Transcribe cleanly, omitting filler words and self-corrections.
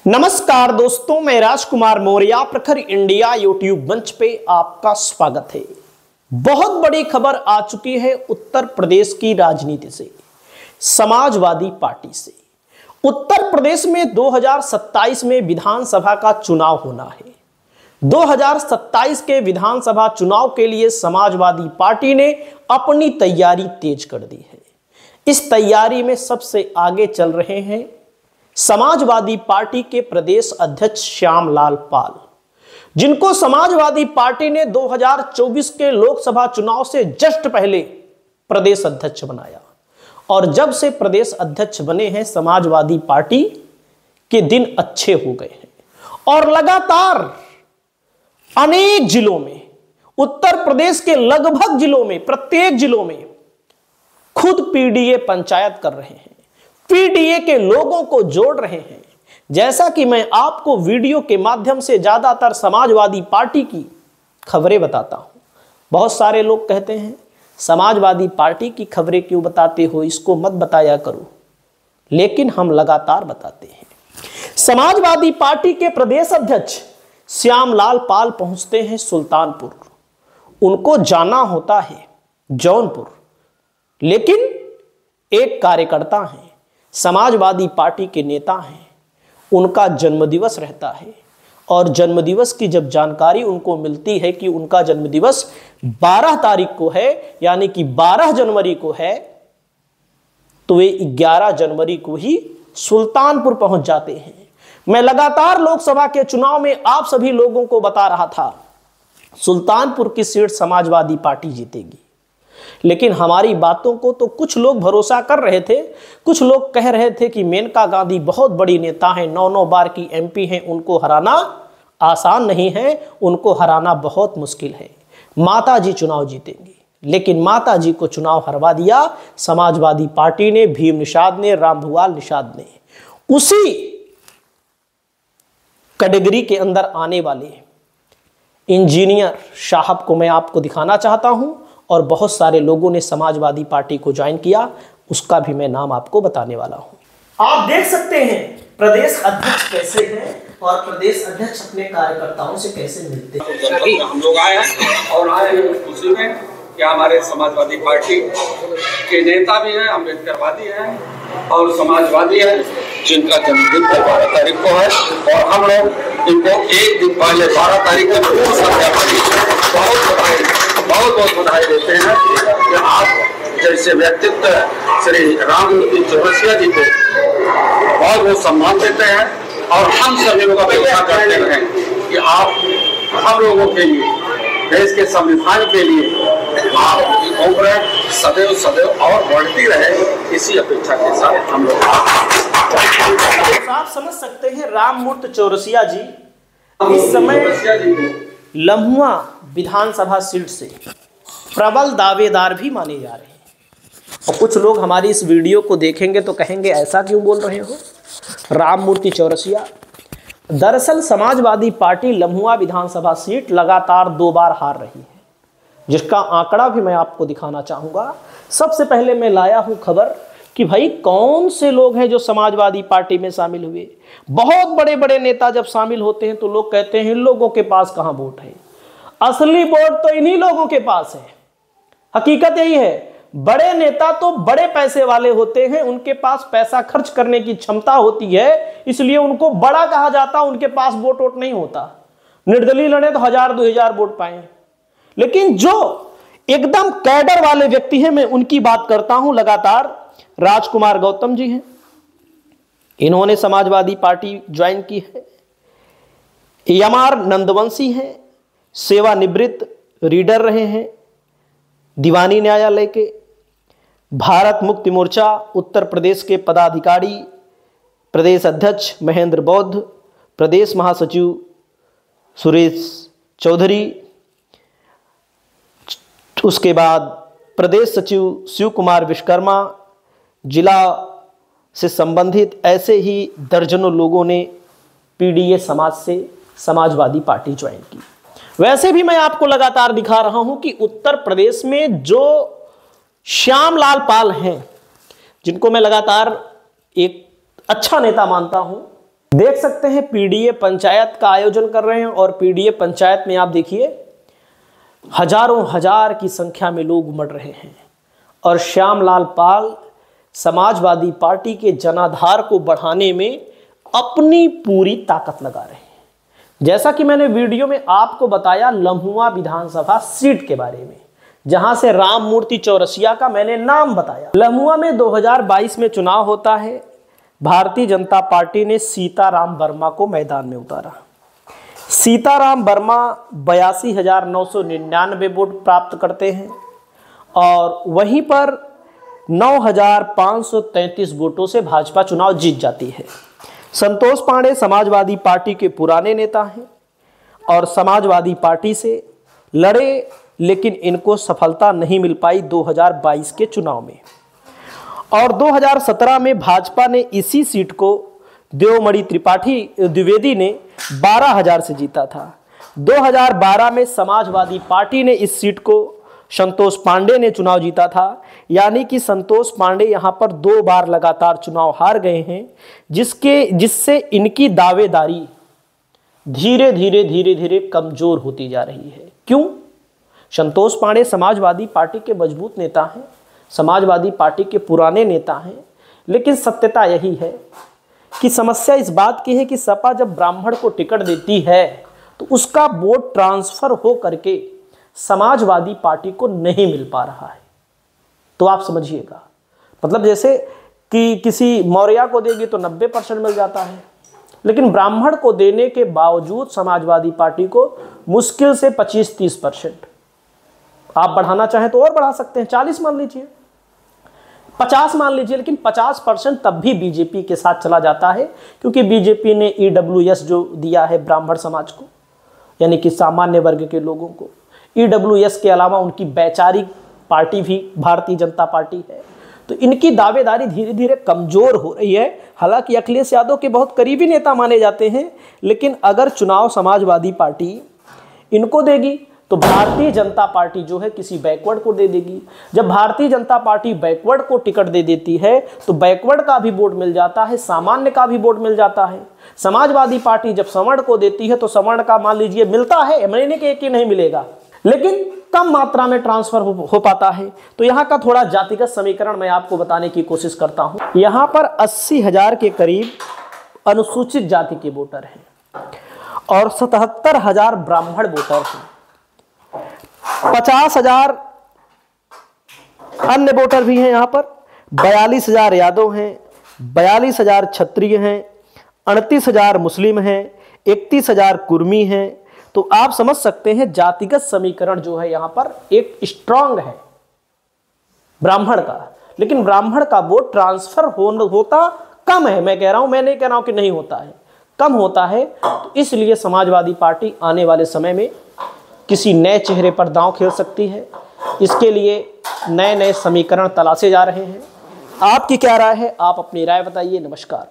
नमस्कार दोस्तों, मैं राजकुमार मौर्य प्रखर इंडिया यूट्यूब मंच पे आपका स्वागत है। बहुत बड़ी खबर आ चुकी है उत्तर प्रदेश की राजनीति से, समाजवादी पार्टी से। उत्तर प्रदेश में 2027 में विधानसभा का चुनाव होना है। 2027 के विधानसभा चुनाव के लिए समाजवादी पार्टी ने अपनी तैयारी तेज कर दी है। इस तैयारी में सबसे आगे चल रहे हैं समाजवादी पार्टी के प्रदेश अध्यक्ष श्यामलाल पाल, जिनको समाजवादी पार्टी ने 2024 के लोकसभा चुनाव से जस्ट पहले प्रदेश अध्यक्ष बनाया। और जब से प्रदेश अध्यक्ष बने हैं, समाजवादी पार्टी के दिन अच्छे हो गए हैं और लगातार अनेक जिलों में, उत्तर प्रदेश के लगभग जिलों में, प्रत्येक जिलों में खुद पीडीए पंचायत कर रहे हैं, पीडीए के लोगों को जोड़ रहे हैं। जैसा कि मैं आपको वीडियो के माध्यम से ज्यादातर समाजवादी पार्टी की खबरें बताता हूं। बहुत सारे लोग कहते हैं समाजवादी पार्टी की खबरें क्यों बताते हो, इसको मत बताया करो, लेकिन हम लगातार बताते हैं। समाजवादी पार्टी के प्रदेश अध्यक्ष श्यामलाल पाल पहुंचते हैं सुल्तानपुर। उनको जाना होता है जौनपुर, लेकिन एक कार्यकर्ता हैं, समाजवादी पार्टी के नेता हैं, उनका जन्मदिवस रहता है और जन्मदिवस की जब जानकारी उनको मिलती है कि उनका जन्मदिवस 12 तारीख को है, यानी कि 12 जनवरी को है, तो वे 11 जनवरी को ही सुल्तानपुर पहुंच जाते हैं। मैं लगातार लोकसभा के चुनाव में आप सभी लोगों को बता रहा था सुल्तानपुर की सीट समाजवादी पार्टी जीतेगी, लेकिन हमारी बातों को तो कुछ लोग भरोसा कर रहे थे। कुछ लोग कह रहे थे कि मेनका गांधी बहुत बड़ी नेता हैं, 9 बार की एमपी हैं, उनको हराना आसान नहीं है, उनको हराना बहुत मुश्किल है, माताजी चुनाव जीतेंगी। लेकिन माताजी को चुनाव हरवा दिया समाजवादी पार्टी ने, भीम निषाद ने, रामभुवाल निषाद ने। उसी कैटेगरी के अंदर आने वाले इंजीनियर साहब को मैं आपको दिखाना चाहता हूं, और बहुत सारे लोगों ने समाजवादी पार्टी को ज्वाइन किया, उसका भी मैं नाम आपको बताने वाला हूं। आप देख सकते हैं प्रदेश अध्यक्ष कैसे हैं और प्रदेश अध्यक्ष अपने कार्यकर्ताओं से कैसे मिलते हैं। हम लोग आए हैं और आए हैं खुशी में कि हमारे समाजवादी पार्टी के नेता भी हैं, अम्बेडकरवादी हैं और समाजवादी हैं, जिनका जन्मदिन 12 तारीख को है। और हम लोग इनको एक दिन पहले 12 तारीख को बहुत बधाई देते हैं कि आप जैसे व्यक्तित्व श्री राममूर्ति चौरसिया जी को बहुत बहुत सम्मान देते हैं और हम सभी लोग अपेक्षा करते हैं कि आप हम लोगों के लिए, देश के संविधान के लिए आपकी उम्र सदैव सदैव और बढ़ती रहे, इसी अपेक्षा के साथ हम लोग। आप समझ सकते हैं राममूर्ति चौरसिया जी इस समय लम्हुआ विधानसभा सीट से प्रबल दावेदार भी माने जा रहे हैं। और कुछ लोग हमारी इस वीडियो को देखेंगे तो कहेंगे ऐसा क्यों बोल रहे हो राममूर्ति चौरसिया। दरअसल समाजवादी पार्टी लम्हुआ विधानसभा सीट लगातार 2 बार हार रही है, जिसका आंकड़ा भी मैं आपको दिखाना चाहूँगा। सबसे पहले मैं लाया हूँ खबर कि भाई कौन से लोग हैं जो समाजवादी पार्टी में शामिल हुए। बहुत बड़े बड़े नेता जब शामिल होते हैं तो लोग कहते हैं इन लोगों के पास कहाँ वोट है। असली वोट तो इन्हीं लोगों के पास है। हकीकत यही है, बड़े नेता तो बड़े पैसे वाले होते हैं, उनके पास पैसा खर्च करने की क्षमता होती है, इसलिए उनको बड़ा कहा जाता, उनके पास वोट नहीं होता। निर्दलीय लड़े तो 1000-2000 वोट पाए। लेकिन जो एकदम कैडर वाले व्यक्ति हैं, मैं उनकी बात करता हूं लगातार। राजकुमार गौतम जी हैं, इन्होंने समाजवादी पार्टी ज्वाइन की है। एमआर नंदवंशी हैं, सेवानिवृत्त रीडर रहे हैं दीवानी न्यायालय के। भारत मुक्ति मोर्चा उत्तर प्रदेश के पदाधिकारी, प्रदेश अध्यक्ष महेंद्र बौद्ध, प्रदेश महासचिव सुरेश चौधरी, उसके बाद प्रदेश सचिव शिव कुमार विश्वकर्मा, जिला से संबंधित ऐसे ही दर्जनों लोगों ने पीडीए समाज से समाजवादी पार्टी ज्वाइन की। वैसे भी मैं आपको लगातार दिखा रहा हूं कि उत्तर प्रदेश में जो श्यामलाल पाल हैं, जिनको मैं लगातार एक अच्छा नेता मानता हूं, देख सकते हैं पीडीए पंचायत का आयोजन कर रहे हैं और पीडीए पंचायत में आप देखिए हजारों हजार की संख्या में लोग उमड़ रहे हैं और श्यामलाल पाल समाजवादी पार्टी के जनाधार को बढ़ाने में अपनी पूरी ताकत लगा रहे हैं। जैसा कि मैंने वीडियो में आपको बताया लम्हुआ विधानसभा सीट के बारे में, जहां से राममूर्ति चौरसिया का मैंने नाम बताया। लम्हुआ में 2022 में चुनाव होता है। भारतीय जनता पार्टी ने सीताराम वर्मा को मैदान में उतारा। सीताराम वर्मा 82,999 वोट प्राप्त करते हैं और वहीं पर 9,533 वोटों से भाजपा चुनाव जीत जाती है। संतोष पांडे समाजवादी पार्टी के पुराने नेता हैं और समाजवादी पार्टी से लड़े, लेकिन इनको सफलता नहीं मिल पाई 2022 के चुनाव में। और 2017 में भाजपा ने इसी सीट को देवमणि त्रिपाठी द्विवेदी ने 12,000 से जीता था। 2012 में समाजवादी पार्टी ने इस सीट को संतोष पांडे ने चुनाव जीता था, यानी कि संतोष पांडे यहां पर 2 बार लगातार चुनाव हार गए हैं, जिससे इनकी दावेदारी धीरे धीरे कमजोर होती जा रही है। क्यों? संतोष पांडे समाजवादी पार्टी के मजबूत नेता हैं, समाजवादी पार्टी के पुराने नेता हैं, लेकिन सत्यता यही है कि समस्या इस बात की है कि सपा जब ब्राह्मण को टिकट देती है तो उसका वोट ट्रांसफर हो करके समाजवादी पार्टी को नहीं मिल पा रहा है। तो आप समझिएगा, मतलब जैसे कि किसी मौर्या को देगी तो 90% मिल जाता है, लेकिन ब्राह्मण को देने के बावजूद समाजवादी पार्टी को मुश्किल से 25-30%, आप बढ़ाना चाहें तो और बढ़ा सकते हैं, 40 मान लीजिए, 50 मान लीजिए, लेकिन 50% तब भी बीजेपी के साथ चला जाता है, क्योंकि बीजेपी ने EWS जो दिया है ब्राह्मण समाज को, यानी कि सामान्य वर्ग के लोगों को, EWS के अलावा उनकी वैचारिक पार्टी भी भारतीय जनता पार्टी है। तो इनकी दावेदारी धीरे धीरे कमजोर हो रही है। हालांकि अखिलेश यादव के बहुत करीबी नेता माने जाते हैं, लेकिन अगर चुनाव समाजवादी पार्टी इनको देगी तो भारतीय जनता पार्टी जो है किसी बैकवर्ड को दे देगी। जब भारतीय जनता पार्टी बैकवर्ड को टिकट दे देती है तो बैकवर्ड का भी वोट मिल जाता है, सामान्य का भी वोट मिल जाता है। समाजवादी पार्टी जब सवर्ण को देती है तो सवर्ण का मान लीजिए मिलता है, महीने के एक ही नहीं मिलेगा, लेकिन कम मात्रा में ट्रांसफर हो पाता है। तो यहाँ का थोड़ा जातिगत समीकरण मैं आपको बताने की कोशिश करता हूँ। यहाँ पर 80,000 के करीब अनुसूचित जाति के वोटर हैं और 77,000 ब्राह्मण वोटर हैं। 50,000 अन्य वोटर भी हैं यहाँ पर। 42,000 यादव हैं, 42,000 क्षत्रिय हैं, 38,000 मुस्लिम हैं, 31,000 कुर्मी हैं। तो आप समझ सकते हैं जातिगत समीकरण जो है यहाँ पर एक स्ट्रांग है ब्राह्मण का, लेकिन ब्राह्मण का वोट ट्रांसफर होता कम है। मैं नहीं कह रहा हूं कि नहीं होता है, कम होता है। तो इसलिए समाजवादी पार्टी आने वाले समय में किसी नए चेहरे पर दांव खेल सकती है। इसके लिए नए नए समीकरण तलाशे जा रहे हैं। आपकी क्या राय है? आप अपनी राय बताइए। नमस्कार।